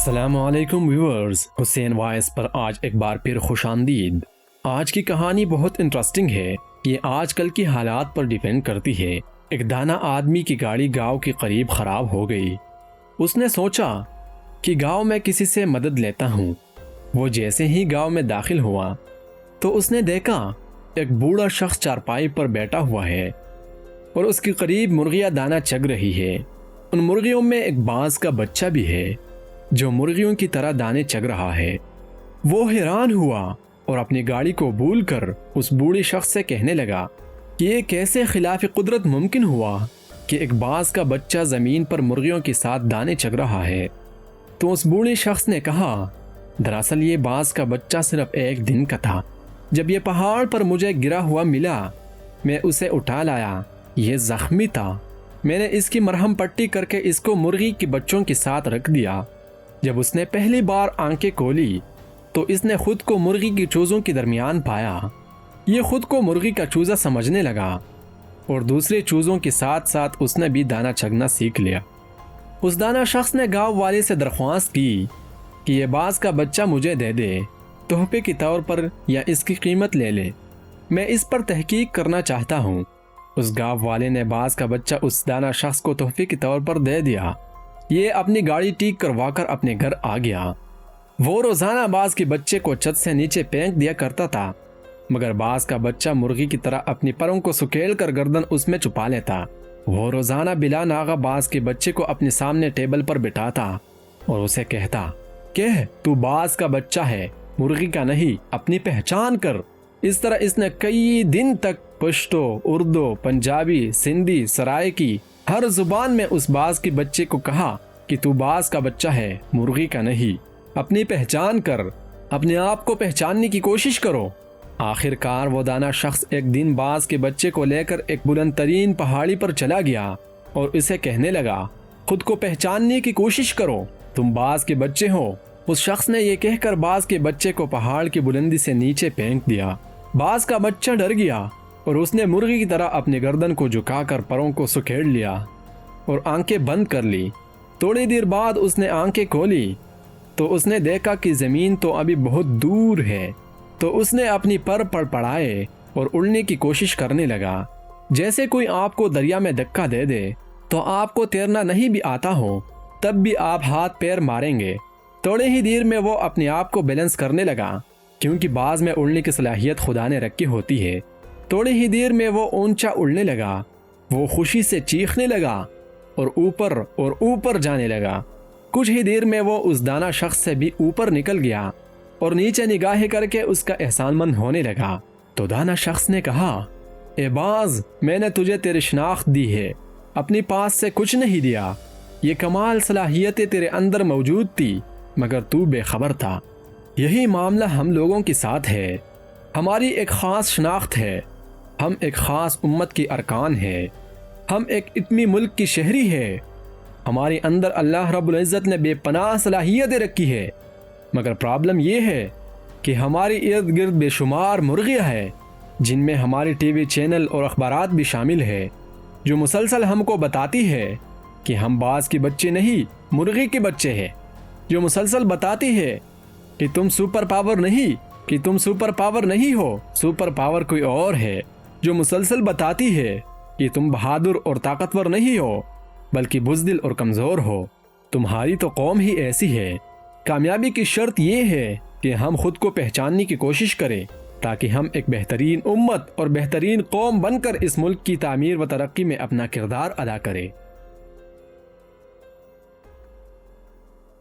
السلام علیکم ویورز، حسین وائس پر آج ایک بار پھر خوش آمدید۔ آج کی کہانی بہت انٹرسٹنگ ہے۔ یہ آج کل کی حالات پر ڈیپینڈ کرتی ہے۔ ایک دانا آدمی کی گاڑی گاؤں کے قریب خراب ہو گئی۔ اس نے سوچا کہ گاؤں میں کسی سے مدد لیتا ہوں۔ وہ جیسے ہی گاؤں میں داخل ہوا تو اس نے دیکھا ایک بوڑھا شخص چارپائی پر بیٹھا ہوا ہے اور اس کے قریب مرغیاں دانا چگ رہی ہے۔ ان مرغیوں میں ایک باز کا بچہ بھی ہے جو مرغیوں کی طرح دانے چگ رہا ہے۔ وہ حیران ہوا اور اپنی گاڑی کو بھول کر اس بوڑھے شخص سے کہنے لگا کہ یہ کیسے خلاف قدرت ممکن ہوا کہ ایک باز کا بچہ زمین پر مرغیوں کے ساتھ دانے چگ رہا ہے۔ تو اس بوڑھے شخص نے کہا، دراصل یہ باز کا بچہ صرف ایک دن کا تھا۔ جب یہ پہاڑ پر مجھے گرا ہوا ملا، میں اسے اٹھا لایا۔ یہ زخمی تھا۔ میں نے اس کی مرہم پٹی کر کے اس کو مرغی کے بچوں کے ساتھ رکھ دیا۔ جب اس نے پہلی بار آنکھیں کھولی تو اس نے خود کو مرغی کی چوزوں کے درمیان پایا۔ یہ خود کو مرغی کا چوزا سمجھنے لگا اور دوسرے چوزوں کے ساتھ ساتھ اس نے بھی دانا چگنا سیکھ لیا۔ اس دانا شخص نے گاؤں والے سے درخواست کی کہ یہ باز کا بچہ مجھے دے دے، تحفے کے طور پر، یا اس کی قیمت لے لے۔ میں اس پر تحقیق کرنا چاہتا ہوں۔ اس گاؤں والے نے باز کا بچہ اس دانا شخص کو تحفے کے طور پر دے دیا۔ یہ اپنی گاڑی ٹھیک کروا کر اپنے گھر آ گیا۔ وہ روزانہ باز کے بچے کو چھت سے نیچے پھینک دیا کرتا تھا، مگر باز کا بچہ مرغی کی طرح اپنی پروں کو سکیل کر گردن اس میں چھپا لیتا۔ وہ روزانہ بلا ناغہ باز کے بچے کو اپنے سامنے ٹیبل پر بٹھاتا اور اسے کہتا کہ تو باز کا بچہ ہے، مرغی کا نہیں، اپنی پہچان کر۔ اس طرح اس نے کئی دن تک پشتو، اردو، پنجابی، سندھی، سرائکی ہر زبان میں اس باز کے بچے کو کہا کہ تو باز کا بچہ ہے، مرغی کا نہیں، اپنی پہچان کر، اپنے آپ کو پہچاننے کی کوشش کرو۔ آخر کار وہ دانا شخص ایک دن باز کے بچے کو لے کر ایک بلند ترین پہاڑی پر چلا گیا اور اسے کہنے لگا، خود کو پہچاننے کی کوشش کرو، تم باز کے بچے ہو۔ اس شخص نے یہ کہہ کر باز کے بچے کو پہاڑ کی بلندی سے نیچے پھینک دیا۔ باز کا بچہ ڈر گیا اور اس نے مرغی کی طرح اپنی گردن کو جھکا کر پروں کو سکیڑ لیا اور آنکھیں بند کر لی۔ تھوڑی دیر بعد اس نے آنکھیں کھولی تو اس نے دیکھا کہ زمین تو ابھی بہت دور ہے۔ تو اس نے اپنی پر پڑپڑائے اور اڑنے کی کوشش کرنے لگا، جیسے کوئی آپ کو دریا میں دھکا دے دے تو آپ کو تیرنا نہیں بھی آتا ہو تب بھی آپ ہاتھ پیر ماریں گے۔ تھوڑے ہی دیر میں وہ اپنے آپ کو بیلنس کرنے لگا، کیونکہ باز میں اڑنے کی صلاحیت خدا نے رکھی ہوتی ہے۔ تھوڑی ہی دیر میں وہ اونچا اڑنے لگا۔ وہ خوشی سے چیخنے لگا اور اوپر جانے لگا۔ کچھ ہی دیر میں وہ اس دانا شخص سے بھی اوپر نکل گیا اور نیچے نگاہیں کر کے اس کا احسان مند ہونے لگا۔ تو دانا شخص نے کہا، اے باز، میں نے تجھے تیری شناخت دی ہے، اپنی پاس سے کچھ نہیں دیا۔ یہ کمال صلاحیتیں تیرے اندر موجود تھی، مگر تو بے خبر تھا۔ یہی معاملہ ہم لوگوں کے ساتھ ہے۔ ہماری ایک خاص شناخت ہے، ہم ایک خاص امت کی ارکان ہیں، ہم ایک اتنی ملک کی شہری ہے۔ ہمارے اندر اللہ رب العزت نے بے پناہ صلاحیتیں رکھی ہے، مگر پرابلم یہ ہے کہ ہماری ارد گرد بے شمار مرغیاں ہیں، جن میں ہماری ٹی وی چینل اور اخبارات بھی شامل ہے، جو مسلسل ہم کو بتاتی ہے کہ ہم باز کے بچے نہیں، مرغی کے بچے ہیں، جو مسلسل بتاتی ہے کہ تم سپر پاور نہیں ہو، سپر پاور کوئی اور ہے، جو مسلسل بتاتی ہے کہ تم بہادر اور طاقتور نہیں ہو بلکہ بزدل اور کمزور ہو۔ تمہاری تو قوم ہی ایسی ہے۔ کامیابی کی شرط یہ ہے کہ ہم خود کو پہچاننے کی کوشش کریں تاکہ ہم ایک بہترین امت اور بہترین قوم بن کر اس ملک کی تعمیر و ترقی میں اپنا کردار ادا کریں۔